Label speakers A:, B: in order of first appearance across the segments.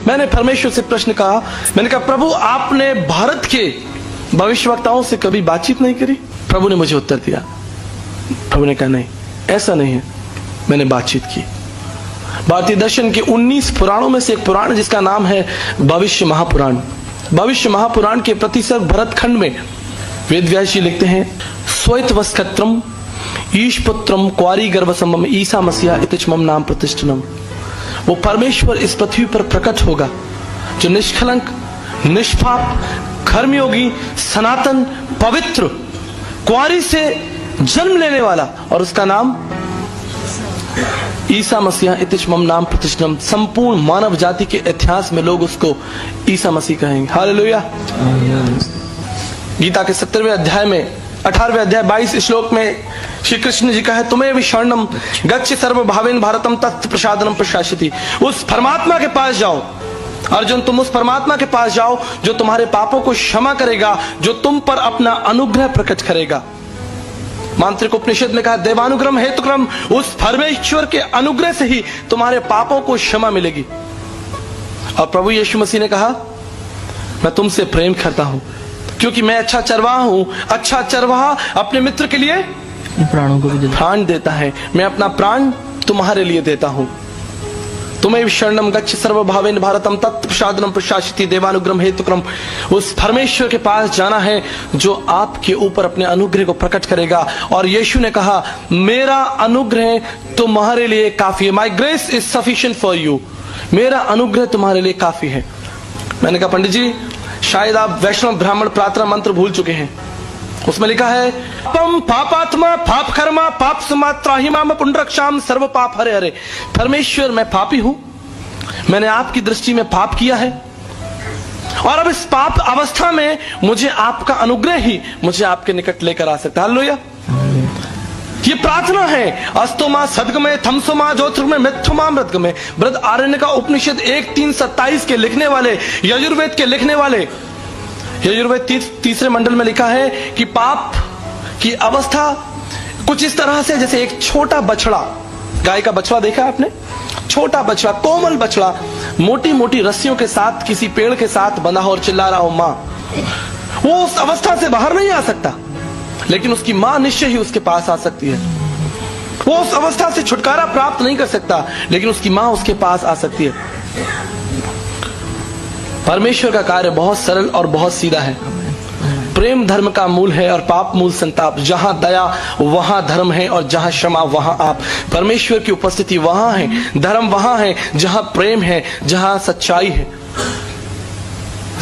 A: मैंने परमेश्वर से प्रश्न कहा, मैंने कहा प्रभु आपने भारत के भविष्यवक्ताओं से कभी बातचीत नहीं करी? प्रभु ने मुझे उत्तर दिया, प्रभु ने कहा नहीं, ऐसा नहीं है, मैंने बातचीत की। भारतीय दर्शन के 19 पुराणों में से एक पुराण जिसका नाम है भविष्य महापुराण। भविष्य महापुराण के प्रतिसर्ग भरत खंड में वेद व्यास जी लिखते हैं, स्वैतवस्कत्रम ईशपुत्रम क्वारी गर्भसम्भम ईसा मसीहा इतिचमम नाम प्रतिष्ठनम। वो परमेश्वर इस पृथ्वी पर प्रकट होगा जो निष्कलंक, निष्पाप, कर्मयोगी, सनातन, पवित्र, क्वारी से जन्म लेने वाला, और उसका नाम ईसा मसीहा इतिचमम नाम प्रतिष्ठनम। संपूर्ण मानव जाति के इतिहास में लोग उसको ईसा मसीह कहेंगे। हालेलुया। गीता के 17वें अध्याय में 18वें अध्याय 22 श्लोक में श्री कृष्ण जी का है, तुम्हें भी शरणम गच्छ सर्वभावेन भारतम तत् प्रसादनम प्रशासिति। उस परमात्मा के पास जाओ अर्जुन, तुम उस परमात्मा के पास जाओ जो तुम्हारे पापों को क्षमा करेगा, जो तुम पर अपना अनुग्रह प्रकट करेगा। मांत्रिक उपनिषद में कहा, देवानुग्रह हेतुक्रम, उस परमेश्वर के अनुग्रह से ही तुम्हारे पापों को क्षमा मिलेगी। और प्रभु यीशु मसीह ने कहा, मैं तुमसे प्रेम करता हूं क्योंकि मैं अच्छा चरवाहा हूं। अच्छा चरवाहा अपने मित्र के लिए प्राणों को भी प्राण देता है। मैं अपना प्राण तुम्हारे लिए देता हूं। तुम्हें शरणम गच्छ सर्वभावेन भारतम तत् प्रसादनम प्रशासिति देवानुग्रह हेतुक्रम। उस परमेश्वर के पास जाना है जो आपके ऊपर अपने अनुग्रह को प्रकट करेगा। और यीशु ने कहा, मेरा अनुग्रह तुम्हारे लिए काफी है। माई grace is sufficient for you. मेरा अनुग्रह तुम्हारे लिए काफी है। मैंने कहा, पंडित जी शायद आप वैष्णव ब्राह्मण प्रार्थना मंत्र भूल चुके हैं। उसमें लिखा है, पम पापात्मा पाप कर्मा पाप समात्राहिमाम पुंडरक्षाम सर्व पाप हरे हरे। परमेश्वर मैं पापी हूं, मैंने आपकी दृष्टि में पाप किया है, और अब इस पाप अवस्था में मुझे आपका अनुग्रह ही मुझे आपके निकट लेकर आ सकता है। हालेलुया। ये प्रार्थना है। अस्तोमा सदगमे थमसोमा ज्योतिर्गमे मिथुमा मृतगमे। बृहद आरण्य का उपनिषद 1:3-27 के लिखने वाले, यजुर्वेद के लिखने वाले, यजुर्वेद तीसरे मंडल में लिखा है कि पाप की अवस्था कुछ इस तरह से जैसे एक छोटा बछड़ा, गाय का बछड़ा देखा आपने? छोटा बछड़ा, कोमल बछड़ा, मोटी मोटी रस्सियों के साथ किसी पेड़ के साथ बंधा और चिल्ला रहा हो मां। वो उस अवस्था से बाहर नहीं आ सकता, लेकिन उसकी मां निश्चय ही उसके पास आ सकती है। वो उस अवस्था से छुटकारा प्राप्त नहीं कर सकता, लेकिन उसकी मां उसके पास आ सकती है। परमेश्वर का कार्य बहुत सरल और बहुत सीधा है। प्रेम धर्म का मूल है और पाप मूल संताप। जहां दया वहां धर्म है, और जहां क्षमा वहां आप। परमेश्वर की उपस्थिति वहां है, धर्म वहां है जहां प्रेम है, जहां सच्चाई है।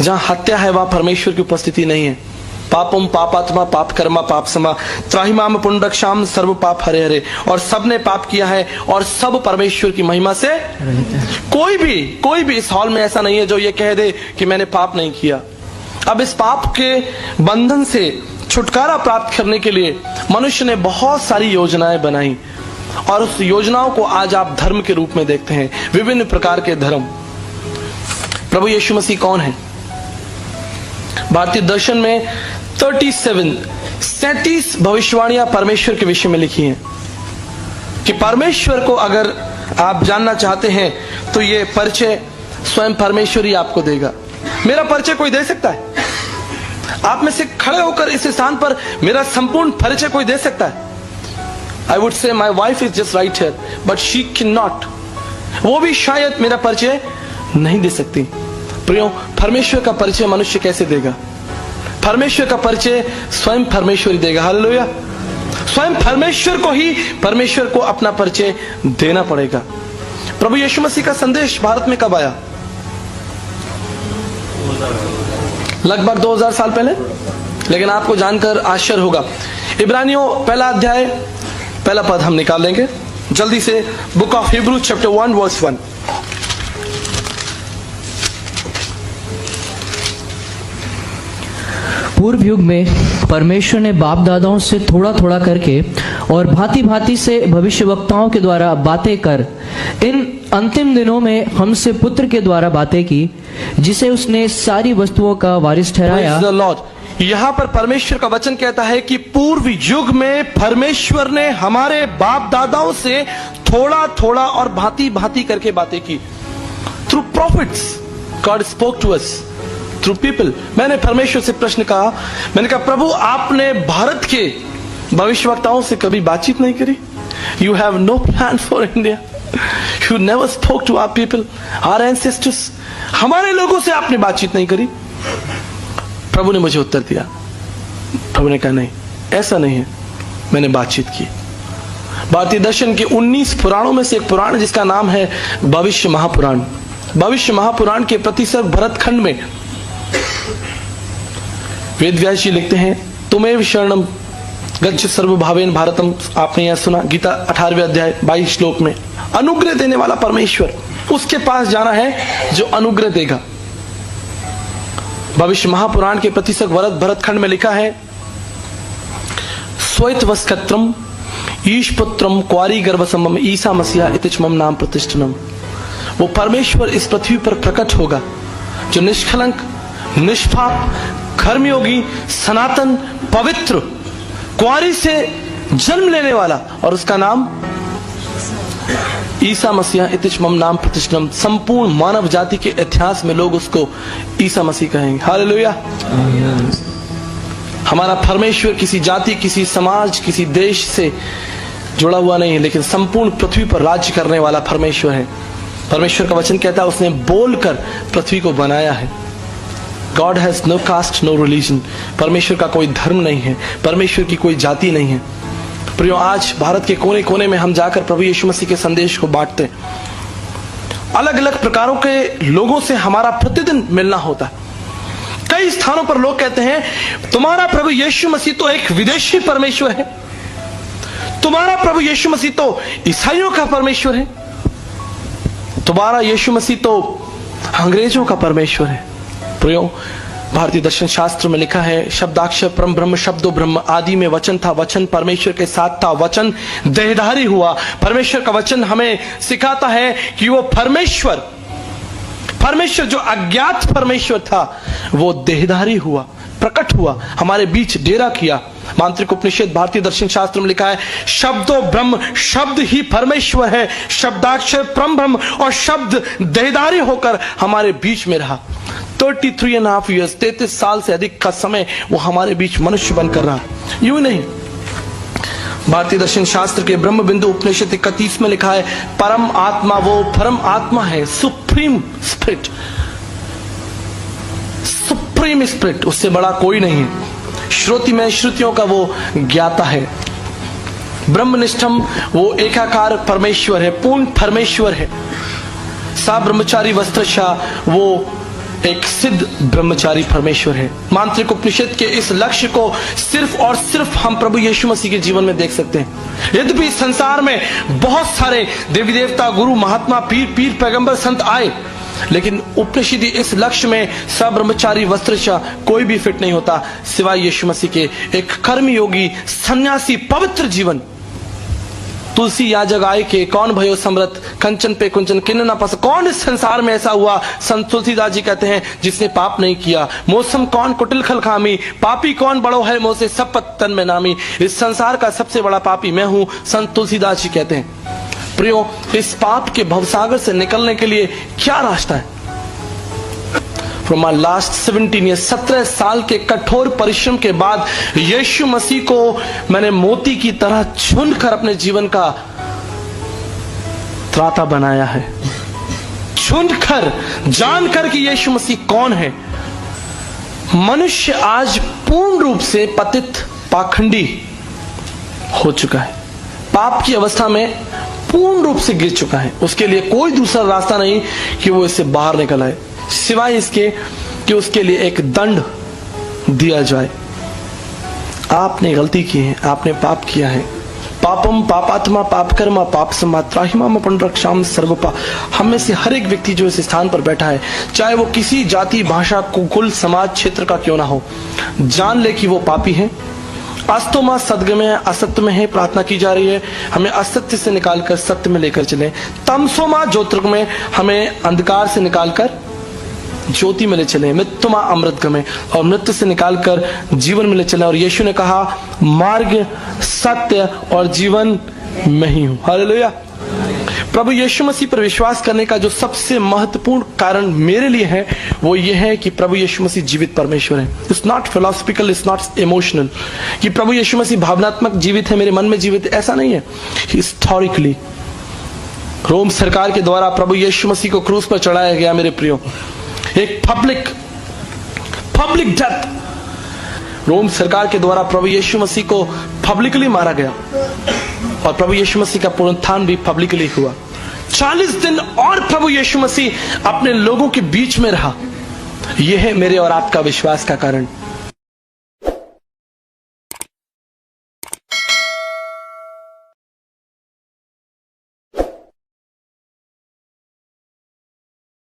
A: जहां हत्या है वहां परमेश्वर की उपस्थिति नहीं है। पापम पापात्मा पाप कर्मा पाप समा त्राहिमाम पुंडरक्षाम सर्व पाप हरे हरे। और सबने पाप किया है और सब परमेश्वर की महिमा से। कोई भी इस हॉल में ऐसा नहीं है जो ये कह दे कि मैंने पाप नहीं किया। अब इस पाप के बंधन से छुटकारा प्राप्त करने के लिए मनुष्य ने बहुत सारी योजनाएं बनाई, और उस योजनाओं को आज आप धर्म के रूप में देखते हैं। विभिन्न प्रकार के धर्म। प्रभु यीशु मसीह कौन है? भारतीय दर्शन में 37 भविष्यवाणियां परमेश्वर के विषय में लिखी हैं कि परमेश्वर को अगर आप जानना चाहते हैं तो ये परिचय स्वयं परमेश्वर ही आपको देगा। मेरा परिचय कोई दे सकता है? आप में से खड़े होकर इस स्थान पर मेरा संपूर्ण परिचय कोई दे सकता है? I would say my wife is just right here but she can not. वो भी शायद मेरा परिचय नहीं दे सकती। प्रियो, परमेश्वर का परिचय मनुष्य कैसे देगा? परमेश्वर का परिचय स्वयं परमेश्वर ही देगा। हालेलुया। स्वयं परमेश्वर को ही परमेश्वर को अपना परिचय देना पड़ेगा। प्रभु यीशु मसीह का संदेश भारत में कब आया? लगभग 2000 साल पहले। लेकिन आपको जानकर आश्चर्य होगा, इब्रानियों पहला अध्याय पहला पद हम निकाल लेंगे जल्दी से। Book of Hebrew chapter 1 verse 1।
B: पूर्व युग में परमेश्वर ने बाप दादाओं से थोड़ा थोड़ा करके और भांति भांति से भविष्यवक्ताओं के द्वारा बातें कर इन अंतिम दिनों में हमसे पुत्र के द्वारा बातें की, जिसे उसने सारी वस्तुओं का वारिस ठहराया।
A: यहाँ पर परमेश्वर का वचन कहता है कि पूर्व युग में परमेश्वर ने हमारे बाप दादाओं से थोड़ा थोड़ा और भांति भांति करके बातें की। Through prophets, God spoke to us through people. मैंने परमेश्वर से प्रश्न कहा, मैंने कहा प्रभु आपने भारत के भविष्यवक्ताओं से कभी बातचीत नहीं करी? You have no plan for India, you never spoke to our people, our ancestors. हमारे लोगों से आपने बातचीत नहीं करी? प्रभु ने मुझे उत्तर दिया, प्रभु ने कहा नहीं, ऐसा नहीं है, मैंने बातचीत की। भारतीय दर्शन के 19 पुराणों में से एक पुराण जिसका नाम है भविष्य महापुराण। भविष्य महापुराण के प्रतिसर्ग भरतखंड में वेदव्यास जी लिखते हैं, तुम्हें शरणम गच्छ सर्वभावेन भारतम। आपने यह सुना, गीता 18वें अध्याय 22 श्लोक में। अनुग्रह देने वाला परमेश्वर, उसके पास जाना है जो अनुग्रह देगा। भविष्य महापुराण के प्रतिसर्ग भरतखंड में लिखा है, स्वैतवस्कत्रम ईशपुत्रम क्वारी गर्भसमम ईसा मसीहा इतिचमम नाम प्रतिष्ठनम। वो परमेश्वर इस पृथ्वी पर प्रकट होगा जो निष्कलंक, निष्पाप, कर्मयोगी, सनातन, पवित्र, क्वारी से जन्म लेने वाला, और उसका नाम ईसा मसीहा इतिचमम नाम प्रतिष्ठनम। संपूर्ण मानव जाति के इतिहास में लोग उसको ईसा मसीह कहेंगे। हालेलुया। हमारा परमेश्वर किसी जाति, किसी समाज, किसी देश से जुड़ा हुआ नहीं है, लेकिन संपूर्ण पृथ्वी पर राज्य करने वाला परमेश्वर है। परमेश्वर का वचन कहता है उसने बोलकर पृथ्वी को बनाया है। God has no caste no religion. परमेश्वर का कोई धर्म नहीं है, परमेश्वर की कोई जाति नहीं है। प्रियो, आज भारत के कोने कोने में हम जाकर प्रभु यीशु मसीह के संदेश को बांटते हैं। अलग अलग प्रकारों के लोगों से हमारा प्रतिदिन मिलना होता है। कई स्थानों पर लोग कहते हैं तुम्हारा प्रभु यीशु मसीह तो एक विदेशी परमेश्वर है, तुम्हारा प्रभु यीशु मसीह तो ईसाइयों का परमेश्वर है, तुम्हारा यीशु मसीह तो अंग्रेजों का परमेश्वर है। प्रियो, भारतीय दर्शन शास्त्र में लिखा है, शब्दाक्षर परम ब्रह्म शब्दो ब्रह्म, आदि में वचन था, वचन परमेश्वर के साथ था, वचन देहधारी हुआ। परमेश्वर का वचन हमें सिखाता है कि वो परमेश्वर जो अज्ञात परमेश्वर था वो देहधारी हुआ, प्रकट हुआ, हमारे बीच डेरा किया। मांत्रिक उपनिषद भारतीय दर्शन शास्त्र में लिखा है, शब्दो ब्रह्म, शब्द ही परमेश्वर है, शब्दाक्षर परम ब्रह्म, और शब्द देहधारी होकर हमारे बीच में रहा। 33.5 ईयर्स, 33 साल से अधिक का समय वो हमारे बीच मनुष्य बनकर रहा। यूं नहीं, भारतीय दर्शन शास्त्र के ब्रह्म बिंदु उपनिषद 31 में लिखा है, परम आत्मा वो परम आत्मा है, सुप्रीम स्पिरिट, सुप्रीम स्पिरिट, उससे बड़ा कोई नहीं है। श्रुति में श्रुतियों का वो ज्ञाता है। ब्रह्मनिष्ठम, वो एकाकार परमेश्वर है, पूर्ण परमेश्वर है। सा ब्रह्मचारी वस्त्रशा, वो एक सिद्ध ब्रह्मचारी परमेश्वर है। मांत्रिक उपनिषद के इस लक्ष्य को सिर्फ और सिर्फ हम प्रभु यीशु मसीह के जीवन में देख सकते हैं। यद्यपि संसार में बहुत सारे देवी देवता, गुरु, महात्मा, पीर पैगंबर, संत आए, लेकिन उपनिषद इस लक्ष्य में सब्रह्मचारी वस्त्रशा कोई भी फिट नहीं होता सिवाय यीशु मसीह के। एक कर्मयोगी, सन्यासी, पवित्र जीवन। तुलसी याजक आय के, कौन भयो समृत, कंचन पे कुंचन किन्न ना पस। कौन इस संसार में ऐसा हुआ, संत तुलसीदास जी कहते हैं, जिसने पाप नहीं किया। मौसम कौन कुटिल खल खामी, पापी कौन बड़ो है मोसे सब तन में नामी। इस संसार का सबसे बड़ा पापी मैं हूं, संत तुलसीदास जी कहते हैं। प्रियो, इस पाप के भवसागर से निकलने के लिए क्या रास्ता है? फ्रॉम माई लास्ट 17 ईयर्स, 17 साल के कठोर परिश्रम के बाद यीशु मसीह को मैंने मोती की तरह चुनकर अपने जीवन का त्राता बनाया है। चुनकर, जानकर कि यीशु मसीह कौन है। मनुष्य आज पूर्ण रूप से पतित, पाखंडी हो चुका है, पाप की अवस्था में पूर्ण रूप से गिर चुका है। उसके लिए कोई दूसरा रास्ता नहीं कि वो इससे बाहर निकल आए, सिवाय इसके कि उसके लिए एक दंड दिया जाए। आपने गलती की है, आपने पाप किया है। पापम पापात्मा पाप कर्मा पाप समात्राहिमा पुनरक्षाम सर्वपा। हम में से हर एक व्यक्ति जो इस स्थान पर बैठा है, चाहे वो किसी जाति, भाषा, कुल, समाज, क्षेत्र का क्यों ना हो, जान ले कि वो पापी है। अस्तोमा सदगमय, असत्य में है, प्रार्थना की जा रही है हमें असत्य से निकालकर सत्य में लेकर चले। तमसोमा ज्योतिर्गमय, हमें अंधकार से निकालकर ज्योति में ले चले। मृत्युमा अमृतगमय, और मृत्यु से निकालकर जीवन में ले चले। और यीशु ने कहा, मार्ग, सत्य और जीवन मैं ही हूं। हालेलुया। प्रभु यीशु मसीह पर विश्वास करने का जो सबसे महत्वपूर्ण कारण मेरे लिए है वो ये है कि प्रभु यीशु मसीह जीवित परमेश्वर है। It's not philosophical, it's not emotional कि प्रभु यीशु मसीह भावनात्मक जीवित है, मेरे मन में जीवित है, ऐसा नहीं है। हिस्टोरिकली रोम सरकार के द्वारा प्रभु यीशु मसीह को क्रूस पर चढ़ाया गया मेरे प्रियो, एक पब्लिक डेथ। रोम सरकार के द्वारा प्रभु यीशु मसीह को पब्लिकली मारा गया और प्रभु यीशु मसीह का पुनरुत्थान भी पब्लिकली हुआ। 40 दिन और प्रभु यीशु मसीह अपने लोगों के बीच में रहा। यह है मेरे और आपका विश्वास का कारण।